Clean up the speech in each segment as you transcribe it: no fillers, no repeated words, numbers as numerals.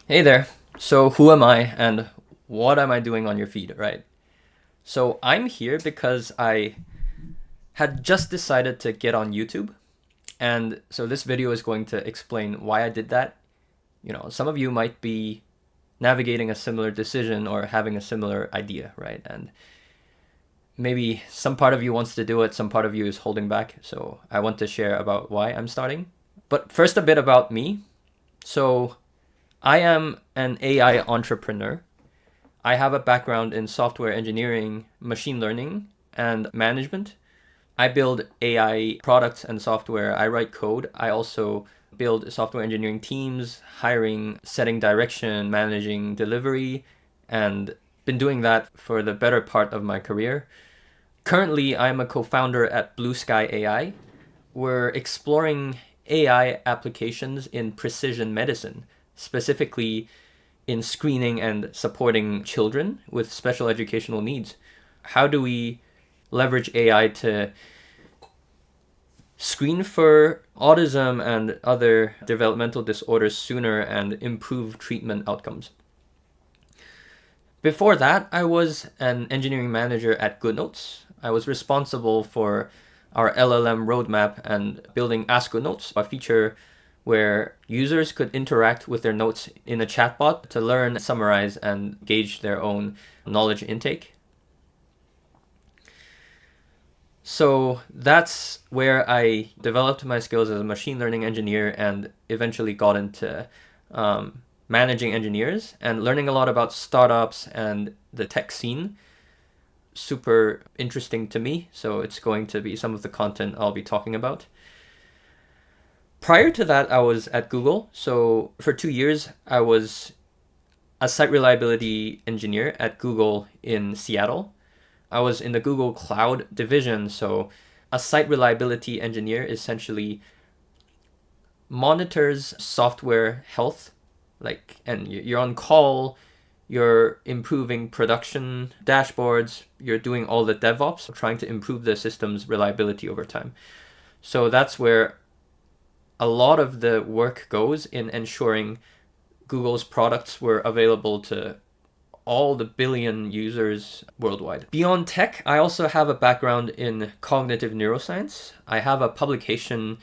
Hey there. So, who am I and what am I doing on your feed, right? So, I'm here because I had just decided to get on YouTube. And so, this video is going to explain why I did that. Some of you might be navigating a similar decision or having a similar idea, right? And maybe some part of you wants to do it, some part of you is holding back. So, I want to share about why I'm starting. But first, a bit about me. So, I am an AI entrepreneur. I have a background in software engineering, machine learning, and management. I build AI products and software. I write code. I also build software engineering teams, hiring, setting direction, managing delivery, and been doing that for the better part of my career. Currently, I'm a co-founder at Blue Sky AI. We're exploring AI applications in precision medicine, specifically in screening and supporting children with special educational needs. How do we leverage AI to screen for autism and other developmental disorders sooner and improve treatment outcomes? Before that, I was an engineering manager at GoodNotes. I was responsible for our LLM roadmap and building Ask GoodNotes, a feature where users could interact with their notes in a chatbot to learn, summarize, and gauge their own knowledge intake. So that's where I developed my skills as a machine learning engineer and eventually got into managing engineers and learning a lot about startups and the tech scene. Super interesting to me, so it's going to be some of the content I'll be talking about. Prior to that, I was at Google. So for 2 years, I was a site reliability engineer at Google in Seattle. I was in the Google Cloud division. So a site reliability engineer essentially monitors software health, and you're on call, you're improving production dashboards, you're doing all the DevOps, trying to improve the system's reliability over time. So that's where a lot of the work goes in ensuring Google's products were available to all the billion users worldwide. Beyond tech, I also have a background in cognitive neuroscience. I have a publication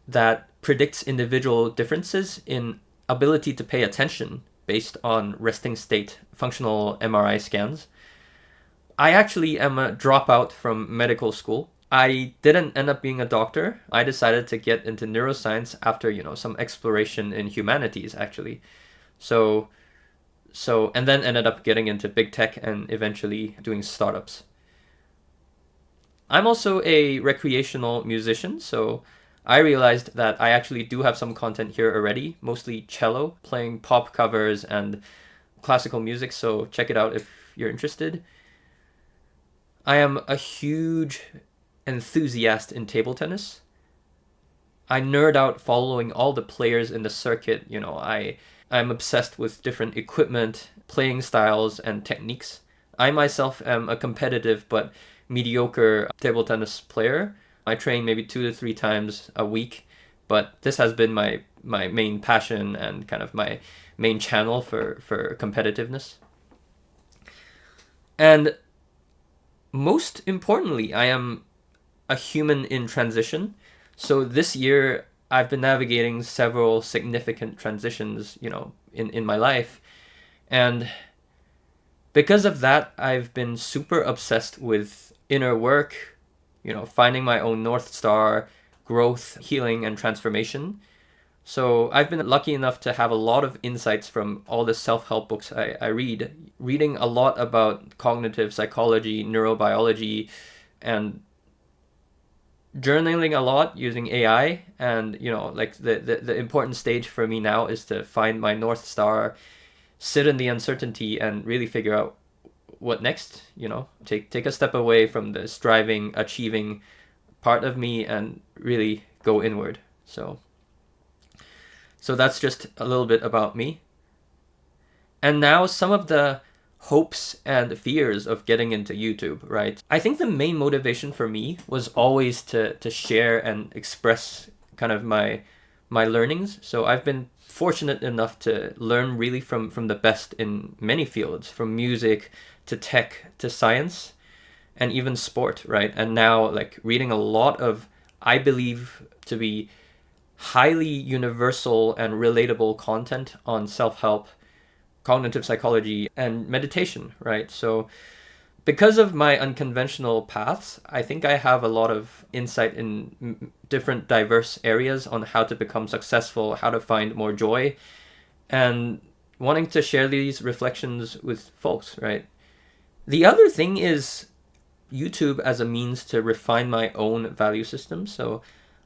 that predicts individual differences in ability to pay attention based on resting state functional MRI scans. I actually am a dropout from medical school. I didn't end up being a doctor. I decided to get into neuroscience after, some exploration in humanities actually. So and then ended up getting into big tech and eventually doing startups. I'm also a recreational musician, so I realized that I actually do have some content here already, mostly cello, playing pop covers and classical music, so check it out if you're interested. I am a huge enthusiast in table tennis. I nerd out following all the players in the circuit. I'm obsessed with different equipment, playing styles, and techniques. I myself am a competitive but mediocre table tennis player. I train maybe 2 to 3 times a week, but this has been my main passion and kind of my main channel for competitiveness. And most importantly, I am a human in transition. So this year, I've been navigating several significant transitions, in my life. And because of that, I've been super obsessed with inner work, finding my own North Star, growth, healing, and transformation. So I've been lucky enough to have a lot of insights from all the self-help books I read, reading a lot about cognitive psychology, neurobiology, and journaling a lot using AI. And, the important stage for me now is to find my North Star, sit in the uncertainty, and really figure out what next, take a step away from the striving, achieving part of me and really go inward. So that's just a little bit about me. And now some of the hopes and fears of getting into YouTube, right? I think the main motivation for me was always to share and express kind of my learnings. So I've been fortunate enough to learn really from the best in many fields, from music to tech to science and even sport, right? And now like reading a lot of, I believe to be highly universal and relatable content on self-help, cognitive psychology, and meditation, right? So because of my unconventional paths, I think I have a lot of insight in different diverse areas on how to become successful, how to find more joy, and wanting to share these reflections with folks, right? The other thing is YouTube as a means to refine my own value system. So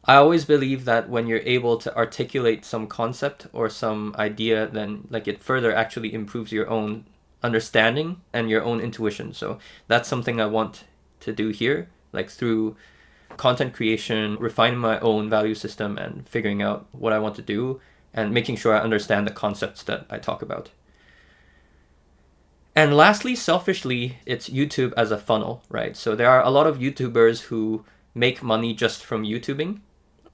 I always believe that when you're able to articulate some concept or some idea, then like it further actually improves your own understanding and your own intuition. So that's something I want to do here, like through content creation, refining my own value system and figuring out what I want to do and making sure I understand the concepts that I talk about. And lastly, selfishly, it's YouTube as a funnel, right? So there are a lot of YouTubers who make money just from YouTubing.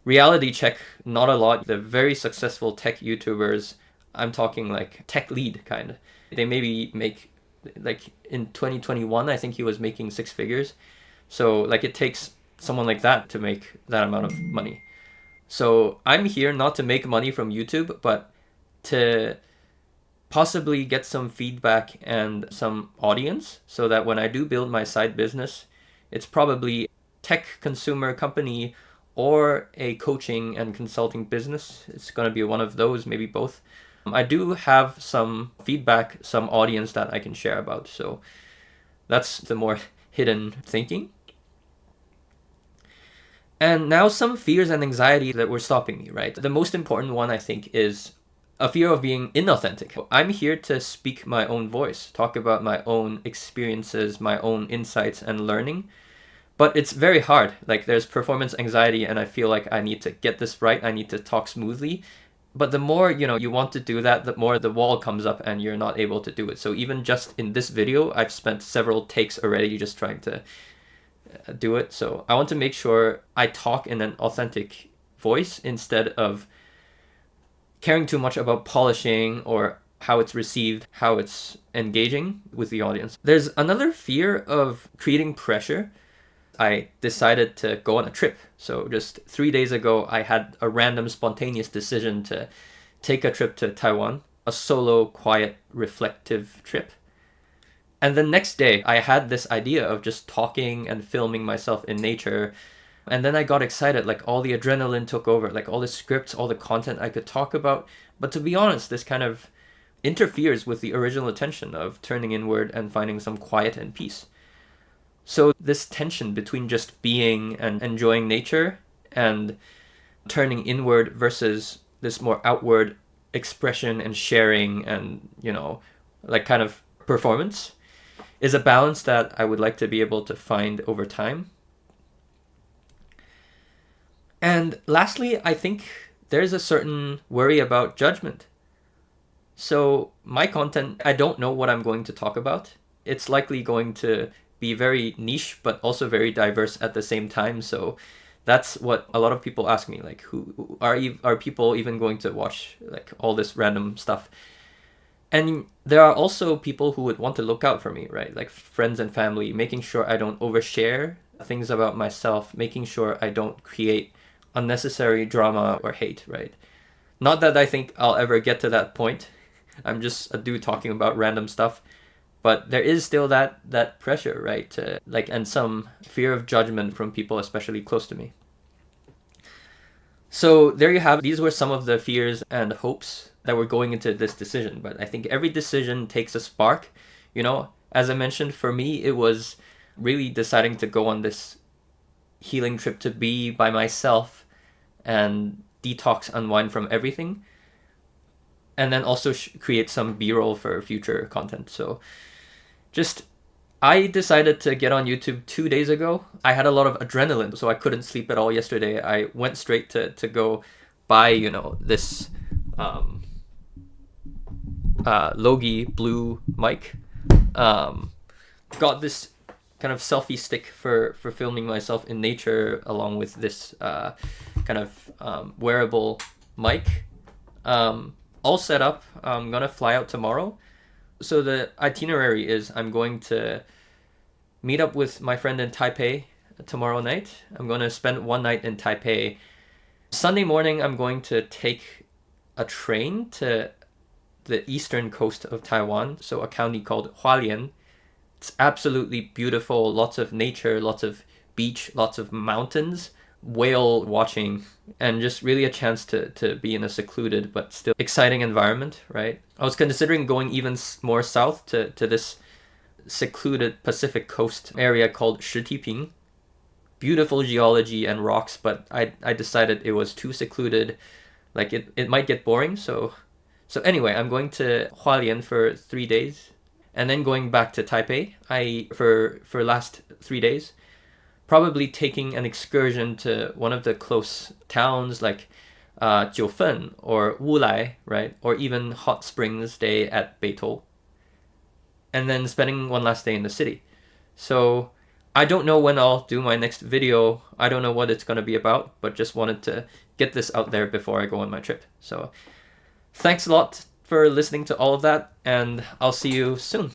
Reality check, not a lot. The very successful tech YouTubers, I'm talking like tech lead kind of. They maybe make, like in 2021, I think he was making 6 figures. So like it takes someone like that to make that amount of money. So I'm here not to make money from YouTube, but to possibly get some feedback and some audience so that when I do build my side business, it's probably tech consumer company or a coaching and consulting business. It's going to be one of those, maybe both. I do have some feedback, some audience that I can share about. So that's the more hidden thinking. And now some fears and anxiety that were stopping me, right? The most important one, I think, is a fear of being inauthentic. I'm here to speak my own voice, talk about my own experiences, my own insights and learning. But it's very hard. Like there's performance anxiety and I feel like I need to get this right. I need to talk smoothly. But the more, you want to do that, the more the wall comes up and you're not able to do it. So even just in this video, I've spent several takes already just trying to do it. So I want to make sure I talk in an authentic voice instead of caring too much about polishing or how it's received, how it's engaging with the audience. There's another fear of creating pressure. I decided to go on a trip. So just 3 days ago, I had a random spontaneous decision to take a trip to Taiwan, a solo, quiet, reflective trip. And the next day, I had this idea of just talking and filming myself in nature. And then I got excited, like all the adrenaline took over, like all the scripts, all the content I could talk about. But to be honest, this kind of interferes with the original intention of turning inward and finding some quiet and peace. So this tension between just being and enjoying nature and turning inward versus this more outward expression and sharing and, like kind of performance is a balance that I would like to be able to find over time. And lastly, I think there's a certain worry about judgment. So my content, I don't know what I'm going to talk about. It's likely going to be very niche, but also very diverse at the same time. So that's what a lot of people ask me, like, who are people even going to watch like all this random stuff? And there are also people who would want to look out for me, right? Like friends and family, making sure I don't overshare things about myself, making sure I don't create unnecessary drama or hate, right? Not that I think I'll ever get to that point. I'm just a dude talking about random stuff. But there is still that pressure, right? And some fear of judgment from people, especially close to me. So there you have, these were some of the fears and hopes that were going into this decision. But I think every decision takes a spark. As I mentioned, for me, it was really deciding to go on this healing trip to be by myself and detox, unwind from everything. And then also create some B-roll for future content. So I decided to get on YouTube 2 days ago. I had a lot of adrenaline, so I couldn't sleep at all yesterday. I went straight to go buy, this Logi blue mic. Got this kind of selfie stick for filming myself in nature, along with this kind of wearable mic. all set up. I'm gonna fly out tomorrow. So the itinerary is I'm going to meet up with my friend in Taipei tomorrow night. I'm going to spend one night in Taipei. Sunday morning, I'm going to take a train to the eastern coast of Taiwan, so a county called Hualien. It's absolutely beautiful, lots of nature, lots of beach, lots of mountains, whale watching, and just really a chance to be in a secluded but still exciting environment, right? I was considering going even more south to this secluded Pacific coast area called Shitiping. Beautiful geology and rocks, but I decided it was too secluded. Like it might get boring, so anyway, I'm going to Hualien for 3 days and then going back to Taipei. For last 3 days, probably taking an excursion to one of the close towns like Jiufen or Wulai, right? Or even hot springs day at Beitou. And then spending one last day in the city. So I don't know when I'll do my next video. I don't know what it's going to be about, but just wanted to get this out there before I go on my trip. So thanks a lot for listening to all of that, and I'll see you soon.